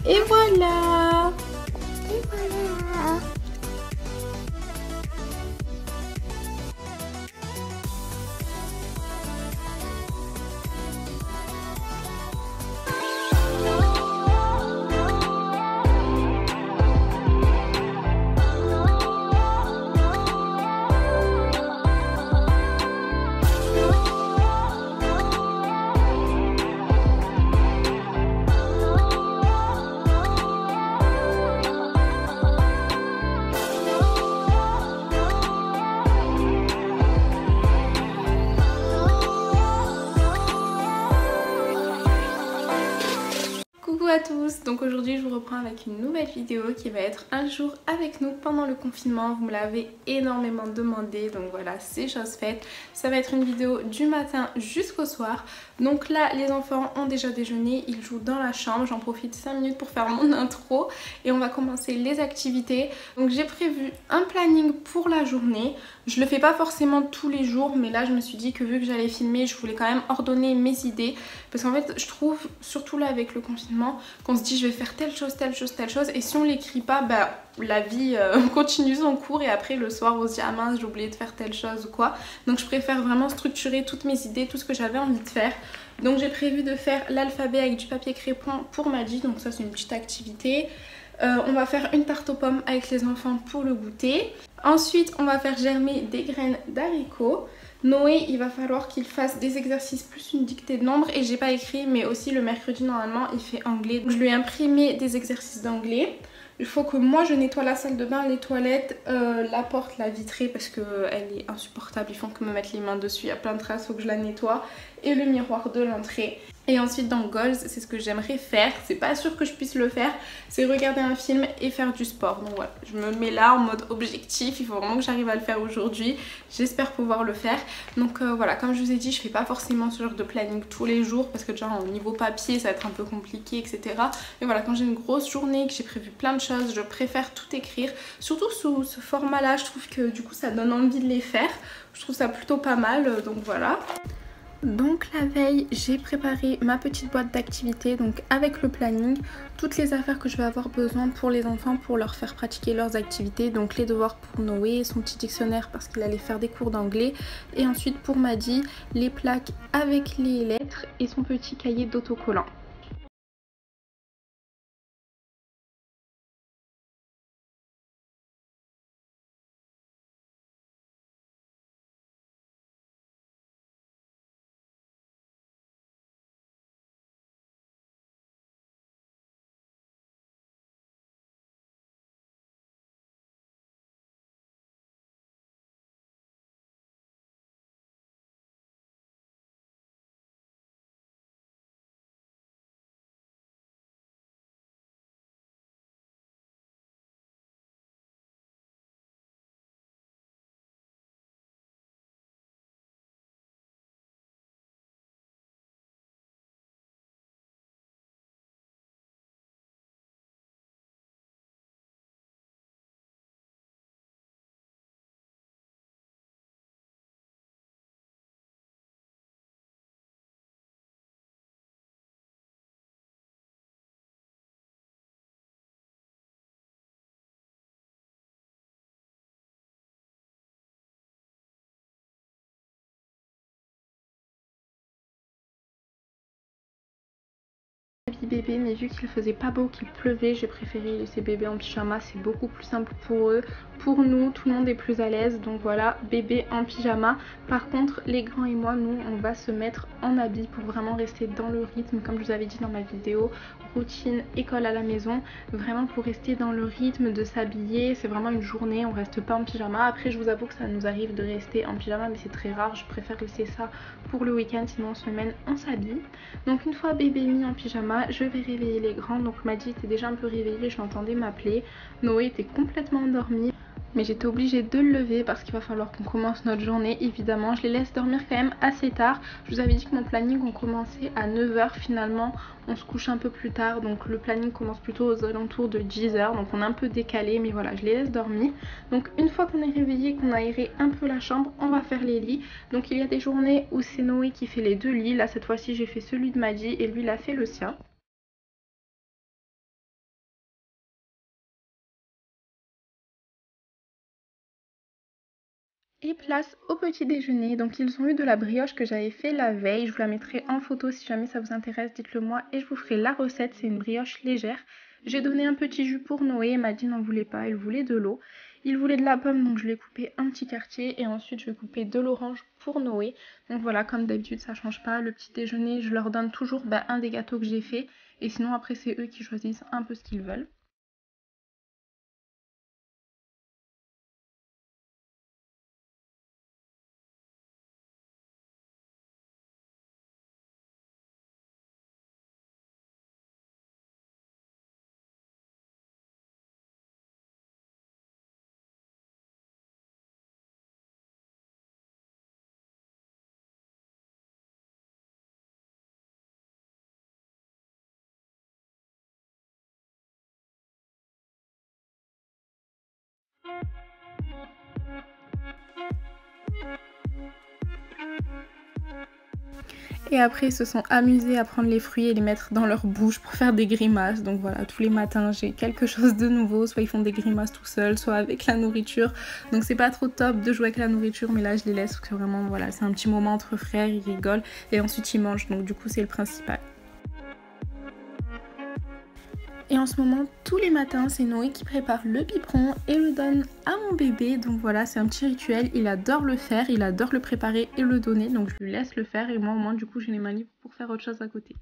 Et voilà. Et voilà. Coucou à tous, donc aujourd'hui je vous reprends avec une nouvelle vidéo qui va être un jour avec nous pendant le confinement. Vous me l'avez énormément demandé, donc voilà, c'est chose faite. Ça va être une vidéo du matin jusqu'au soir. Donc là les enfants ont déjà déjeuné, ils jouent dans la chambre. J'en profite 5 minutes pour faire mon intro et on va commencer les activités. Donc j'ai prévu un planning pour la journée. Je le fais pas forcément tous les jours, mais là je me suis dit que vu que j'allais filmer, je voulais quand même ordonner mes idées. Parce qu'en fait je trouve, surtout là avec le confinement, qu'on se dit je vais faire telle chose, telle chose, telle chose, et si on l'écrit pas, bah la vie continue son cours et après le soir on se dit ah mince j'ai oublié de faire telle chose ou quoi. Donc je préfère vraiment structurer toutes mes idées, tout ce que j'avais envie de faire. Donc j'ai prévu de faire l'alphabet avec du papier crépon pour Madji, donc ça c'est une petite activité. On va faire une tarte aux pommes avec les enfants pour le goûter. Ensuite on va faire germer des graines d'haricots. Noé il va falloir qu'il fasse des exercices plus une dictée de nombres et j'ai pas écrit, mais aussi le mercredi normalement il fait anglais. Donc je lui ai imprimé des exercices d'anglais. Il faut que moi je nettoie la salle de bain, les toilettes, la porte, la vitrée parce qu'elle est insupportable. Ils font que me mettre les mains dessus, il y a plein de traces, il faut que je la nettoie. Et le miroir de l'entrée. Et ensuite dans Goals, c'est ce que j'aimerais faire, c'est pas sûr que je puisse le faire, c'est regarder un film et faire du sport. Donc voilà, je me mets là en mode objectif, il faut vraiment que j'arrive à le faire aujourd'hui, j'espère pouvoir le faire. Donc voilà, comme je vous ai dit, je fais pas forcément ce genre de planning tous les jours parce que déjà au niveau papier ça va être un peu compliqué, etc. Mais voilà, quand j'ai une grosse journée, que j'ai prévu plein de choses, je préfère tout écrire, surtout sous ce format là, je trouve que du coup ça donne envie de les faire, je trouve ça plutôt pas mal, donc voilà. Donc la veille, j'ai préparé ma petite boîte d'activités, donc avec le planning, toutes les affaires que je vais avoir besoin pour les enfants pour leur faire pratiquer leurs activités. Donc les devoirs pour Noé, son petit dictionnaire parce qu'il allait faire des cours d'anglais. Et ensuite pour Madji, les plaques avec les lettres et son petit cahier d'autocollant. Bébé, mais vu qu'il faisait pas beau, qu'il pleuvait, j'ai préféré laisser bébé en pyjama, c'est beaucoup plus simple pour eux, pour nous, tout le monde est plus à l'aise. Donc voilà, bébé en pyjama. Par contre les grands et moi, nous on va se mettre en habit pour vraiment rester dans le rythme, comme je vous avais dit dans ma vidéo, routine école à la maison, vraiment pour rester dans le rythme de s'habiller. C'est vraiment une journée, on reste pas en pyjama. Après je vous avoue que ça nous arrive de rester en pyjama, mais c'est très rare, je préfère laisser ça pour le week-end, sinon en semaine on s'habille. Donc une fois bébé mis en pyjama, je vais réveiller les grands. Donc Madji était déjà un peu réveillée, je l'entendais m'appeler. Noé était complètement endormi, mais j'étais obligée de le lever parce qu'il va falloir qu'on commence notre journée évidemment. Je les laisse dormir quand même assez tard. Je vous avais dit que mon planning on commençait à 9 h, finalement on se couche un peu plus tard, donc le planning commence plutôt aux alentours de 10 h, donc on est un peu décalé, mais voilà, je les laisse dormir. Donc une fois qu'on est réveillé, qu'on a aéré un peu la chambre, on va faire les lits. Donc il y a des journées où c'est Noé qui fait les deux lits. Là cette fois-ci j'ai fait celui de Madji et lui il a fait le sien. Et place au petit déjeuner. Donc ils ont eu de la brioche que j'avais fait la veille. Je vous la mettrai en photo si jamais ça vous intéresse, dites-le moi. Et je vous ferai la recette, c'est une brioche légère. J'ai donné un petit jus pour Noé, Maddy n'en voulait pas, il voulait de l'eau. Il voulait de la pomme, donc je lui ai coupé un petit quartier. Et ensuite je vais couper de l'orange pour Noé. Donc voilà, comme d'habitude ça change pas. Le petit déjeuner, je leur donne toujours un des gâteaux que j'ai fait. Et sinon après c'est eux qui choisissent un peu ce qu'ils veulent. Et après, ils se sont amusés à prendre les fruits et les mettre dans leur bouche pour faire des grimaces. Donc voilà, tous les matins, j'ai quelque chose de nouveau. Soit ils font des grimaces tout seuls, soit avec la nourriture. Donc c'est pas trop top de jouer avec la nourriture, mais là, je les laisse parce que vraiment, voilà, c'est un petit moment entre frères, ils rigolent. Et ensuite, ils mangent. Donc du coup, c'est le principal. Et en ce moment, tous les matins, c'est Noé qui prépare le biberon et le donne à mon bébé. Donc voilà, c'est un petit rituel. Il adore le faire, il adore le préparer et le donner. Donc je lui laisse le faire et moi au moins du coup j'ai les mains libres pour faire autre chose à côté.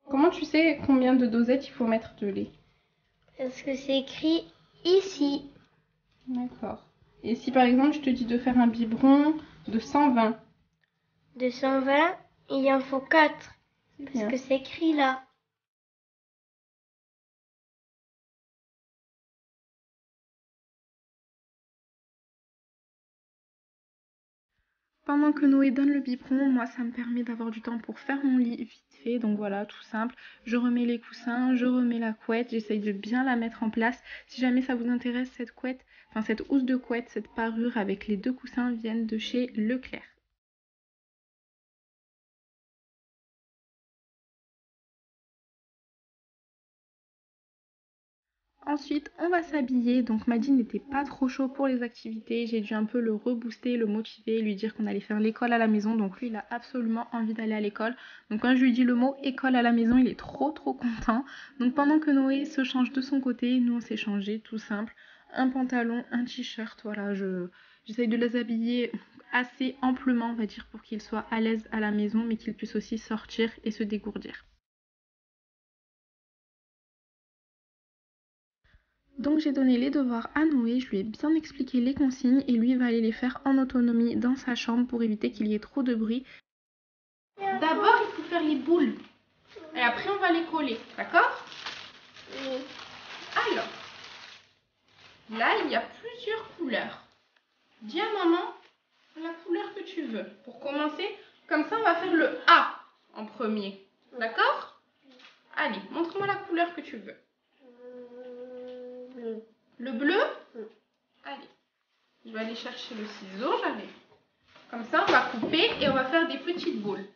Comment tu sais combien de dosettes il faut mettre de lait? Parce que c'est écrit ici. D'accord. Et si par exemple je te dis de faire un biberon de 120? 220, il en faut 4. Parce que c'est écrit là. Pendant que Noé donne le biberon, moi ça me permet d'avoir du temps pour faire mon lit vite fait. Donc voilà, tout simple. Je remets les coussins, je remets la couette, j'essaye de bien la mettre en place. Si jamais ça vous intéresse, cette couette, enfin cette housse de couette, cette parure avec les deux coussins viennent de chez Leclerc. Ensuite, on va s'habiller. Donc Maddy n'était pas trop chaud pour les activités. J'ai dû un peu le rebooster, le motiver, lui dire qu'on allait faire l'école à la maison. Donc lui, il a absolument envie d'aller à l'école. Donc quand je lui dis le mot école à la maison, il est trop content. Donc pendant que Noé se change de son côté, nous on s'est changé, tout simple. Un pantalon, un t-shirt, voilà, j'essaye de les habiller assez amplement, on va dire, pour qu'ils soient à l'aise à la maison, mais qu'ils puissent aussi sortir et se dégourdir. Donc j'ai donné les devoirs à Noé, je lui ai bien expliqué les consignes et lui va aller les faire en autonomie dans sa chambre pour éviter qu'il y ait trop de bruit. D'abord il faut faire les boules et après on va les coller, d'accord? Oui. Alors, là il y a plusieurs couleurs. Dis à maman la couleur que tu veux. Pour commencer, comme ça on va faire le A en premier, d'accord? Allez, montre-moi la couleur que tu veux. Bleu. Le bleu? Allez. Je vais aller chercher le ciseau, j'arrive. Comme ça, on va couper et on va faire des petites boules.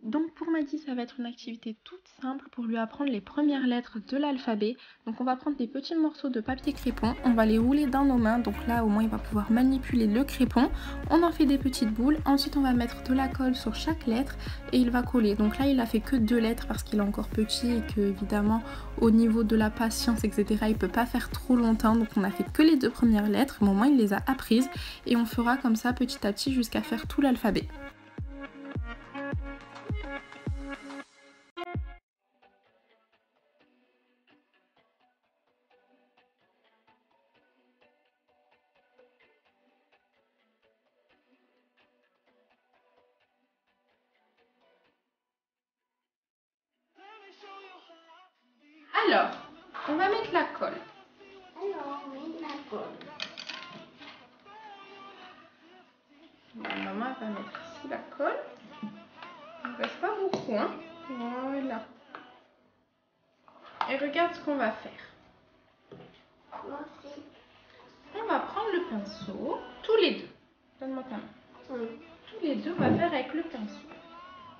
Donc pour Maddy, ça va être une activité toute simple pour lui apprendre les premières lettres de l'alphabet. Donc on va prendre des petits morceaux de papier crépon, on va les rouler dans nos mains. Donc là au moins il va pouvoir manipuler le crépon. On en fait des petites boules, ensuite on va mettre de la colle sur chaque lettre et il va coller. Donc là il a fait que 2 lettres parce qu'il est encore petit et que évidemment au niveau de la patience etc il peut pas faire trop longtemps. Donc on a fait que les 2 premières lettres, mais au moins il les a apprises et on fera comme ça petit à petit jusqu'à faire tout l'alphabet. Alors, on va mettre la colle. Alors, on met la colle. Anna va mettre ici la colle. Il ne reste pas beaucoup, hein. Voilà. Et regarde ce qu'on va faire. On va prendre le pinceau, tous les deux. Donne-moi ta main. Tous les deux, on va faire avec le pinceau.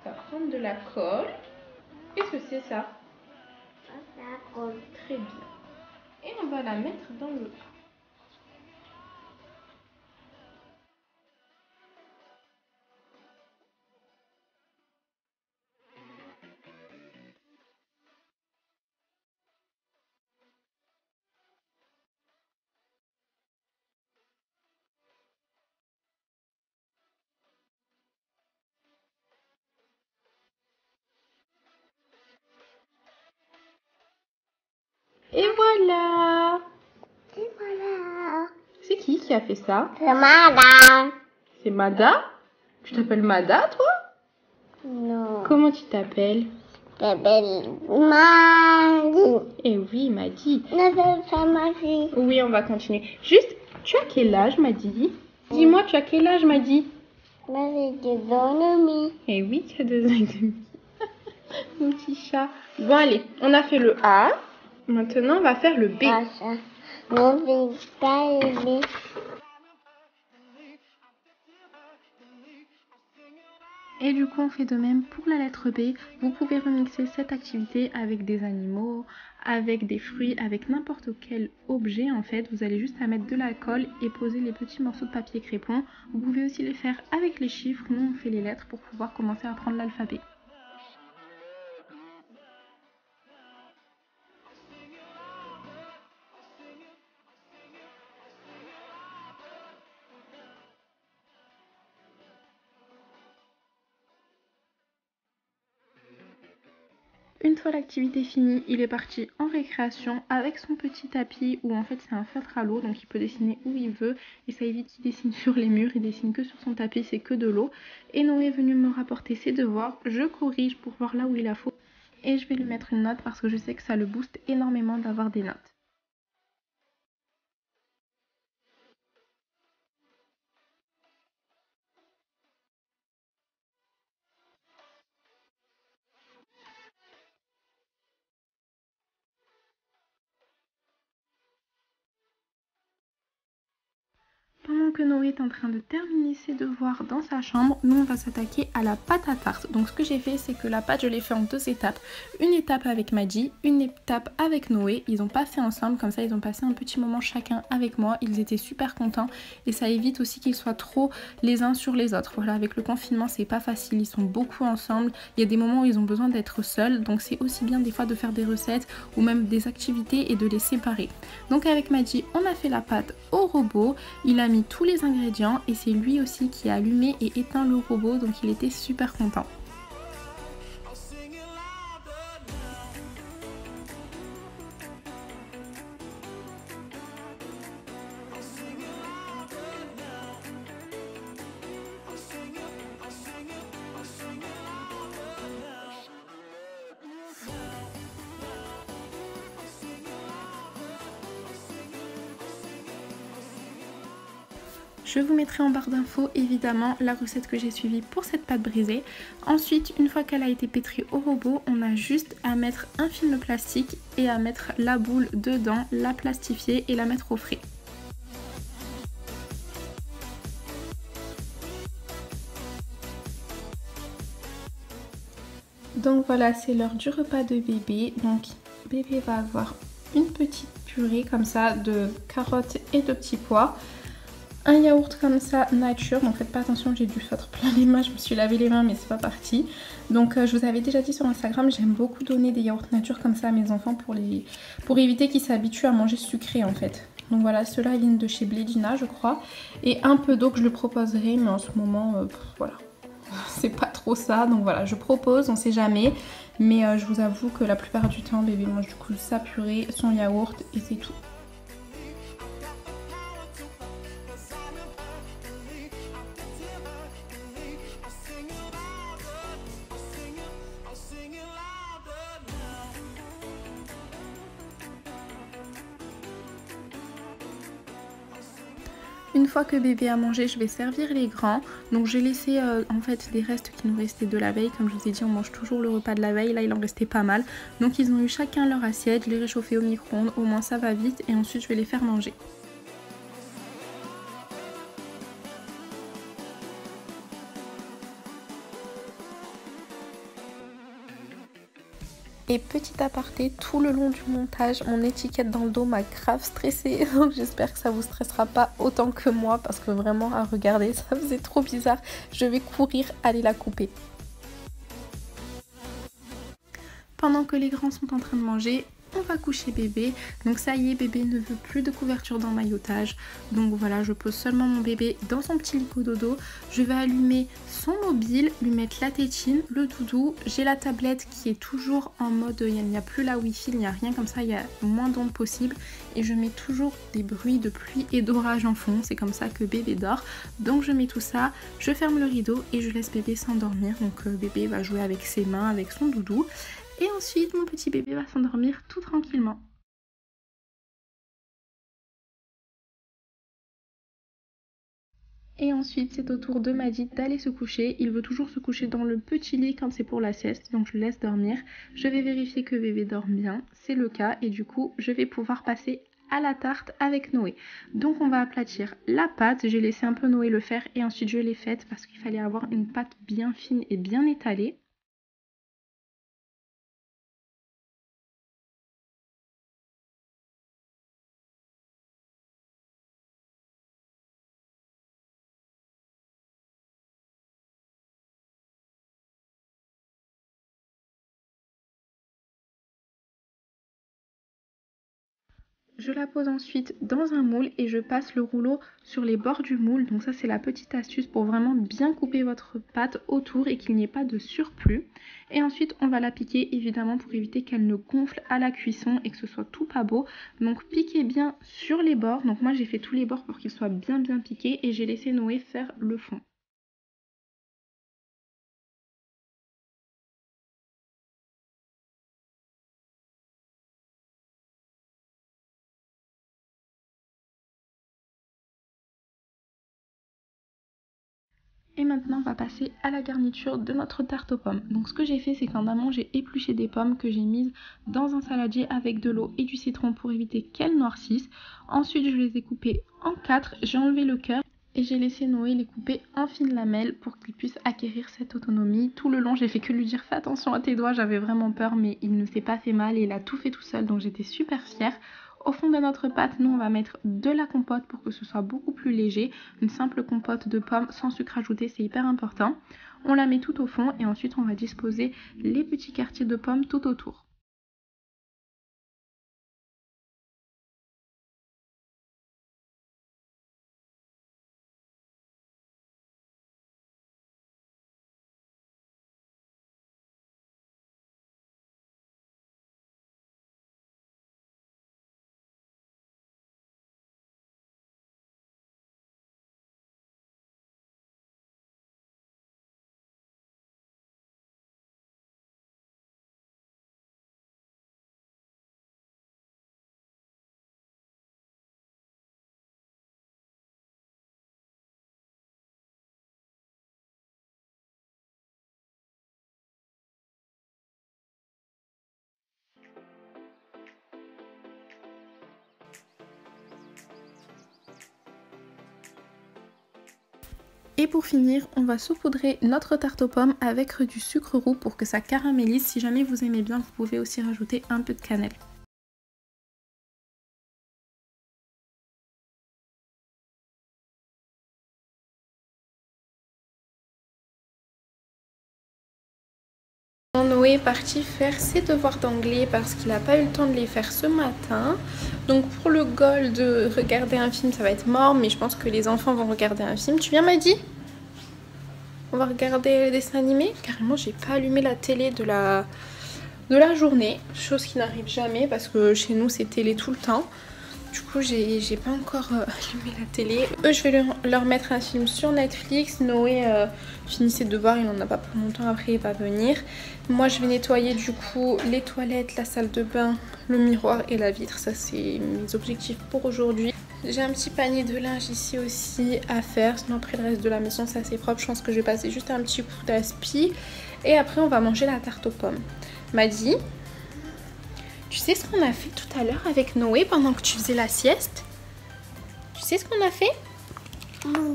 On va prendre de la colle. Qu'est-ce que c'est ça? La colle. Très bien. Et on va la mettre dans le A. Et voilà. Et voilà. C'est qui a fait ça? C'est madame. C'est Mada? Tu t'appelles Mada, toi? Non. Comment tu t'appelles? C'est belle Marie. Eh oui, Madi. Ne fais pas ma fille. Oui, on va continuer. Juste, tu as quel âge, Madi? Dis-moi, tu as quel âge, Madi? Ma fille de 2 ans et demi. Eh oui, tu as 2 ans et demi. Mon petit chat. Bon, allez, on a fait le A. Maintenant, on va faire le B. Pas ça. Ne fais pas aimer. Et du coup, on fait de même pour la lettre B. Vous pouvez remixer cette activité avec des animaux, avec des fruits, avec n'importe quel objet en fait. Vous allez juste à mettre de la colle et poser les petits morceaux de papier crépon. Vous pouvez aussi les faire avec les chiffres. Nous, on fait les lettres pour pouvoir commencer à apprendre l'alphabet. Une fois l'activité finie, il est parti en récréation avec son petit tapis où en fait c'est un feutre à l'eau, donc il peut dessiner où il veut et ça évite qu'il dessine sur les murs, il dessine que sur son tapis, c'est que de l'eau. Et Noé est venu me rapporter ses devoirs, je corrige pour voir là où il a faux et je vais lui mettre une note parce que je sais que ça le booste énormément d'avoir des notes. Pendant que Noé est en train de terminer ses devoirs dans sa chambre, nous on va s'attaquer à la pâte à tarte. Donc ce que j'ai fait, c'est que la pâte, je l'ai fait en 2 étapes. Une étape avec Madi, une étape avec Noé. Ils n'ont pas fait ensemble, comme ça ils ont passé un petit moment chacun avec moi. Ils étaient super contents et ça évite aussi qu'ils soient trop les uns sur les autres. Voilà, avec le confinement, c'est pas facile, ils sont beaucoup ensemble. Il y a des moments où ils ont besoin d'être seuls, donc c'est aussi bien des fois de faire des recettes ou même des activités et de les séparer. Donc avec Madi, on a fait la pâte au robot. Il a mis tous les ingrédients et c'est lui aussi qui a allumé et éteint le robot, donc il était super content. Je vous mettrai en barre d'infos évidemment la recette que j'ai suivie pour cette pâte brisée. Ensuite, une fois qu'elle a été pétrie au robot, on a juste à mettre un film plastique et à mettre la boule dedans, la plastifier et la mettre au frais. Donc voilà, c'est l'heure du repas de bébé. Donc bébé va avoir une petite purée comme ça de carottes et de petits pois. Un yaourt comme ça nature, donc faites pas attention, j'ai du feutre plein les mains, je me suis lavé les mains mais c'est pas parti. Donc je vous avais déjà dit sur Instagram, j'aime beaucoup donner des yaourts nature comme ça à mes enfants pour éviter qu'ils s'habituent à manger sucré en fait. Donc voilà, ceux-là ils viennent de chez Bledina je crois. Et un peu d'eau que je le proposerai, mais en ce moment, voilà, c'est pas trop ça. Donc voilà, je propose, on sait jamais. Mais je vous avoue que la plupart du temps, bébé mange du coup sa purée, son yaourt et c'est tout. Une fois que bébé a mangé, je vais servir les grands. Donc j'ai laissé en fait des restes qui nous restaient de la veille. Comme je vous ai dit, on mange toujours le repas de la veille. Là il en restait pas mal. Donc ils ont eu chacun leur assiette. Je l'ai réchauffé au micro-ondes. Au moins ça va vite. Et ensuite je vais les faire manger. Et petit aparté, tout le long du montage, mon étiquette dans le dos m'a grave stressée. Donc j'espère que ça vous stressera pas autant que moi. Parce que vraiment à regarder, ça faisait trop bizarre. Je vais courir aller la couper. Pendant que les grands sont en train de manger, on va coucher bébé. Donc ça y est, bébé ne veut plus de couverture d'emmaillotage. Donc voilà, je pose seulement mon bébé dans son petit lit dodo. Je vais allumer son mobile, lui mettre la tétine, le doudou. J'ai la tablette qui est toujours en mode, il n'y a plus la wifi, il n'y a rien comme ça, il y a moins d'ondes possible. Et je mets toujours des bruits de pluie et d'orage en fond, c'est comme ça que bébé dort. Donc je mets tout ça, je ferme le rideau et je laisse bébé s'endormir. Donc bébé va jouer avec ses mains, avec son doudou. Et ensuite, mon petit bébé va s'endormir tout tranquillement. Et ensuite, c'est au tour de Majid d'aller se coucher. Il veut toujours se coucher dans le petit lit quand c'est pour la sieste, donc je le laisse dormir. Je vais vérifier que bébé dort bien, c'est le cas, et du coup, je vais pouvoir passer à la tarte avec Noé. Donc on va aplatir la pâte, j'ai laissé un peu Noé le faire, et ensuite je l'ai faite parce qu'il fallait avoir une pâte bien fine et bien étalée. Je la pose ensuite dans un moule et je passe le rouleau sur les bords du moule. Donc ça c'est la petite astuce pour vraiment bien couper votre pâte autour et qu'il n'y ait pas de surplus. Et ensuite on va la piquer évidemment pour éviter qu'elle ne gonfle à la cuisson et que ce soit tout pas beau. Donc piquez bien sur les bords. Donc moi j'ai fait tous les bords pour qu'ils soient bien piqués et j'ai laissé Noé faire le fond. Et maintenant on va passer à la garniture de notre tarte aux pommes. Donc ce que j'ai fait c'est qu'en amont j'ai épluché des pommes que j'ai mises dans un saladier avec de l'eau et du citron pour éviter qu'elles noircissent. Ensuite je les ai coupées en 4, j'ai enlevé le cœur et j'ai laissé Noé les couper en fines lamelles pour qu'il puisse acquérir cette autonomie. Tout le long j'ai fait que lui dire fais attention à tes doigts, j'avais vraiment peur mais il ne s'est pas fait mal et il a tout fait tout seul donc j'étais super fière. Au fond de notre pâte, nous on va mettre de la compote pour que ce soit beaucoup plus léger. Une simple compote de pommes sans sucre ajouté, c'est hyper important. On la met tout au fond et ensuite on va disposer les petits quartiers de pommes tout autour. Et pour finir, on va saupoudrer notre tarte aux pommes avec du sucre roux pour que ça caramélise. Si jamais vous aimez bien, vous pouvez aussi rajouter un peu de cannelle. Noé est parti faire ses devoirs d'anglais parce qu'il n'a pas eu le temps de les faire ce matin. Donc pour le goal de regarder un film, ça va être mort, mais je pense que les enfants vont regarder un film. Tu viens, Maddy? On va regarder le dessin animé. Carrément, j'ai pas allumé la télé de la journée, chose qui n'arrive jamais parce que chez nous c'est télé tout le temps. Du coup j'ai pas encore allumé la télé. Eux je vais leur mettre un film sur Netflix. Noé finit ses devoirs, il en a pas pour longtemps, après il va venir. Moi je vais nettoyer du coup les toilettes, la salle de bain, le miroir et la vitre. Ça c'est mes objectifs pour aujourd'hui. J'ai un petit panier de linge ici aussi à faire. Sinon après le reste de la maison c'est assez propre. Je pense que je vais passer juste un petit coup d'aspi. Et après on va manger la tarte aux pommes. Madi, tu sais ce qu'on a fait tout à l'heure avec Noé pendant que tu faisais la sieste? Tu sais ce qu'on a fait?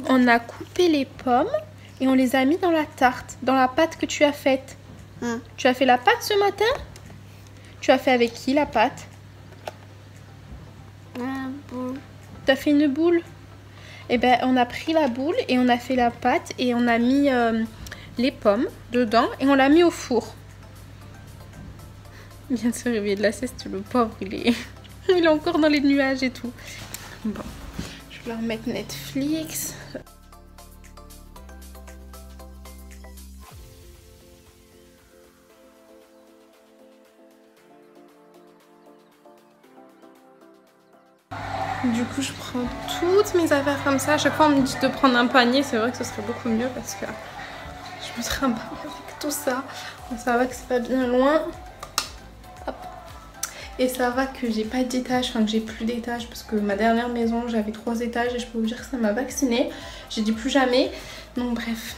On a coupé les pommes et on les a mis dans la tarte, dans la pâte que tu as faite. Tu as fait la pâte ce matin? Tu as fait avec qui la pâte? La boule. Tu as fait une boule? Eh ben on a pris la boule et on a fait la pâte et on a mis les pommes dedans et on l'a mis au four. Il vient de se réveiller de la sieste, le pauvre, il est encore dans les nuages et tout. Bon, je vais leur mettre Netflix. Du coup, je prends toutes mes affaires comme ça. À chaque fois, on me dit de prendre un panier. C'est vrai que ce serait beaucoup mieux parce que je me trimballe avec tout ça. Bon, ça va que c'est pas bien loin. Hop. Et ça va que j'ai pas d'étage, enfin que j'ai plus d'étage parce que ma dernière maison, j'avais 3 étages et je peux vous dire que ça m'a vaccinée. J'ai dit plus jamais. Donc bref.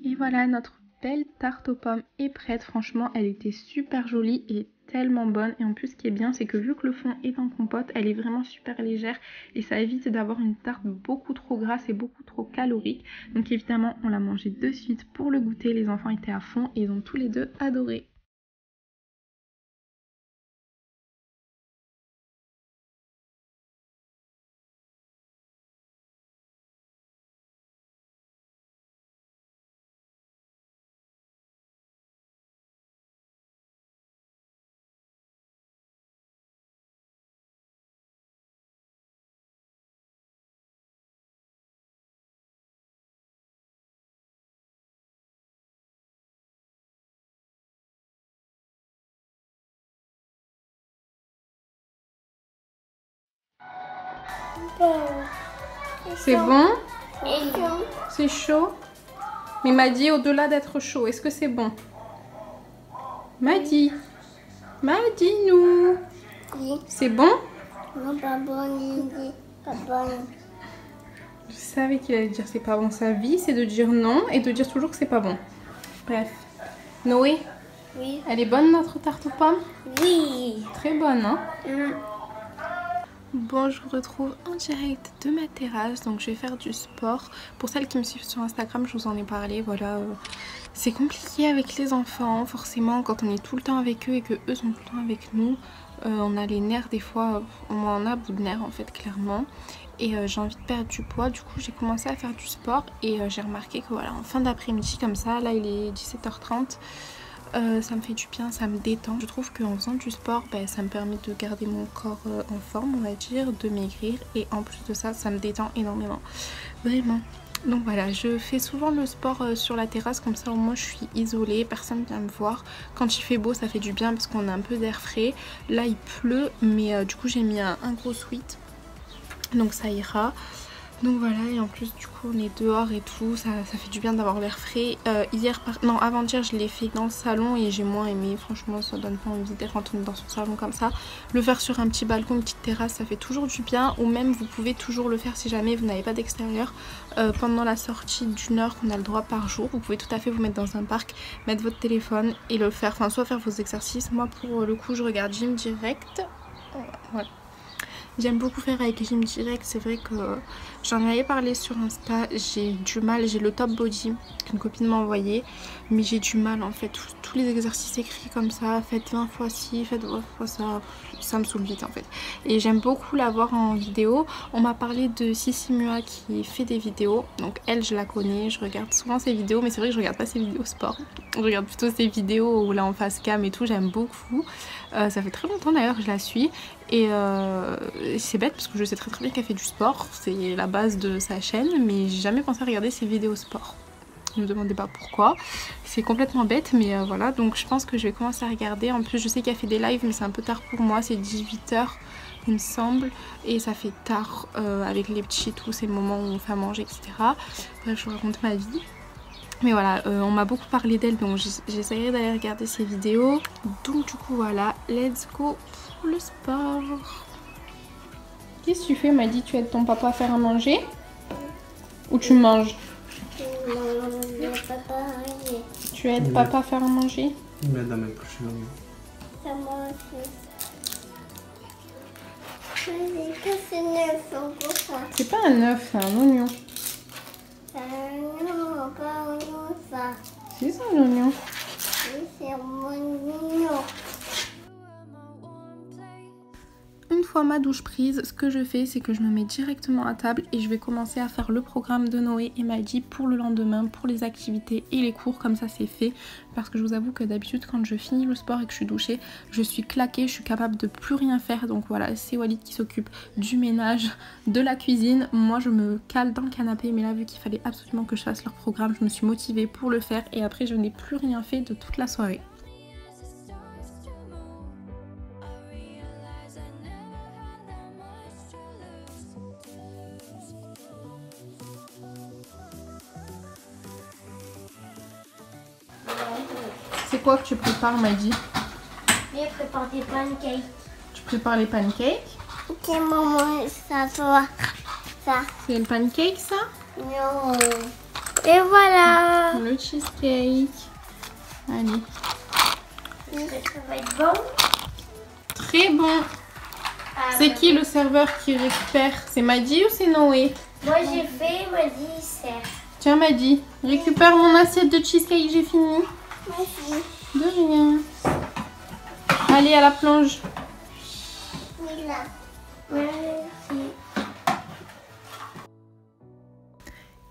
Et voilà, notre belle tarte aux pommes est prête. Franchement, elle était super jolie et tellement bonne. Et en plus, ce qui est bien, c'est que vu que le fond est en compote, elle est vraiment super légère. Et ça évite d'avoir une tarte beaucoup trop grasse et beaucoup trop calorique. Donc évidemment, on l'a mangée de suite pour le goûter. Les enfants étaient à fond et ils ont tous les deux adoré. C'est bon? C'est chaud? Mais Madi, au-delà d'être chaud, est-ce que c'est bon? Madi, dis-nous. Oui. C'est bon? Non, pas bon. Pas bon. Je savais qu'il allait dire c'est pas bon. Sa vie, c'est de dire non et de dire toujours que c'est pas bon. Bref. Noé? Oui. Elle est bonne notre tarte aux pommes? Oui. Très bonne, hein? Bon, je vous retrouve en direct de ma terrasse, donc je vais faire du sport. Pour celles qui me suivent sur Instagram, je vous en ai parlé, voilà. C'est compliqué avec les enfants, forcément, quand on est tout le temps avec eux et que eux sont tout le temps avec nous. On a les nerfs des fois, on en a à bout de nerfs en fait, clairement. Et j'ai envie de perdre du poids, du coup j'ai commencé à faire du sport et j'ai remarqué que voilà, en fin d'après-midi comme ça, là il est 17h30. Ça me fait du bien, ça me détend. Je trouve qu'en faisant du sport, ça me permet de garder mon corps en forme, on va dire, de maigrir. Et en plus de ça, ça me détend énormément. Vraiment. Donc voilà, je fais souvent le sport sur la terrasse, comme ça au moins je suis isolée, personne vient me voir. Quand il fait beau, ça fait du bien parce qu'on a un peu d'air frais. Là, il pleut, mais du coup j'ai mis un gros sweat. Donc ça ira. Donc voilà, et en plus du coup on est dehors et tout, ça fait du bien d'avoir l'air frais. Avant-hier je l'ai fait dans le salon et j'ai moins aimé, franchement ça donne pas envie d'être retourné dans son salon comme ça. Le faire sur un petit balcon, une petite terrasse, ça fait toujours du bien, ou même vous pouvez toujours le faire si jamais vous n'avez pas d'extérieur. Pendant la sortie d'1 heure qu'on a le droit par jour, vous pouvez tout à fait vous mettre dans un parc, mettre votre téléphone et le faire, enfin soit faire vos exercices. Moi pour le coup je regarde Gym Direct, voilà. J'aime beaucoup faire avec Gym Direct, c'est vrai que j'en avais parlé sur Insta, j'ai du mal, j'ai le top body qu'une copine m'a envoyé, mais j'ai du mal en fait, tous les exercices écrits comme ça, faites 20 fois ci, faites 20 fois ça me saoule vite en fait. Et j'aime beaucoup la voir en vidéo. On m'a parlé de Sissi Mua qui fait des vidéos, donc elle je la connais, je regarde souvent ses vidéos, mais c'est vrai que je regarde pas ses vidéos sport, je regarde plutôt ses vidéos où là en face cam et tout, j'aime beaucoup. Ça fait très longtemps d'ailleurs que je la suis. Et c'est bête parce que je sais très bien qu'elle fait du sport, c'est la base de sa chaîne, mais j'ai jamais pensé à regarder ses vidéos sport. Ne me demandez pas pourquoi, c'est complètement bête, mais voilà, donc je pense que je vais commencer à regarder. En plus je sais qu'elle fait des lives, mais c'est un peu tard pour moi, c'est 18h il me semble, et ça fait tard avec les petits et tout, c'est le moment où on fait à manger, etc. Bref, je vous raconte ma vie. Mais voilà, on m'a beaucoup parlé d'elle, donc j'essaierai d'aller regarder ses vidéos. Donc du coup voilà, let's go pour le sport. Qu'est-ce que tu fais? M'a dit tu aides ton papa à faire à manger? Ou tu manges? Tu aides papa à faire à manger? Il m'aide à m'éplucher l'oignon. Ça mange. C'est pas un œuf, c'est un oignon. Non, pas ça. C'est ça un oignon. Oui, c'est un oignon. Une fois ma douche prise, ce que je fais, c'est que je me mets directement à table et je vais commencer à faire le programme de Noé et Maddy pour le lendemain, pour les activités et les cours, comme ça c'est fait. Parce que je vous avoue que d'habitude quand je finis le sport et que je suis douchée, je suis claquée, je suis capable de plus rien faire. Donc voilà, c'est Walid qui s'occupe du ménage, de la cuisine. Moi je me cale dans le canapé, mais là vu qu'il fallait absolument que je fasse leur programme, je me suis motivée pour le faire et après je n'ai plus rien fait de toute la soirée. C'est quoi que tu prépares, Maddy? Je prépare des pancakes. Tu prépares les pancakes? Ok, maman, ça soit ça. C'est le pancake, ça? Non. Et voilà. Le cheesecake. Allez. Ça va être bon. Très bon. C'est qui le serveur qui récupère? C'est Maddy ou c'est Noé? Moi j'ai fait, m'a dit sert. Tiens, Maddy, récupère mon assiette de cheesecake, j'ai fini. Merci. De rien. Allez, à la plonge. Oui, là. Merci.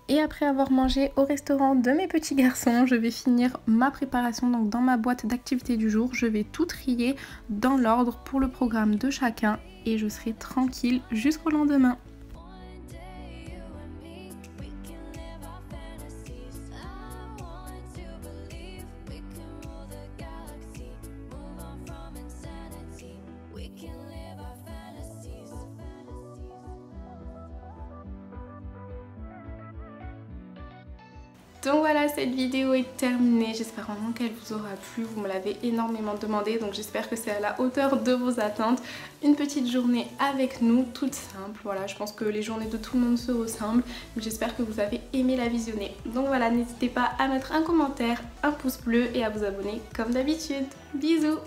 Et après avoir mangé au restaurant de mes petits garçons, je vais finir ma préparation. Donc dans ma boîte d'activités du jour, je vais tout trier dans l'ordre pour le programme de chacun et je serai tranquille jusqu'au lendemain. Donc voilà, cette vidéo est terminée, j'espère vraiment qu'elle vous aura plu, vous me l'avez énormément demandé, donc j'espère que c'est à la hauteur de vos attentes. Une petite journée avec nous, toute simple, voilà, je pense que les journées de tout le monde se ressemblent, mais j'espère que vous avez aimé la visionner. Donc voilà, n'hésitez pas à mettre un commentaire, un pouce bleu et à vous abonner comme d'habitude. Bisous!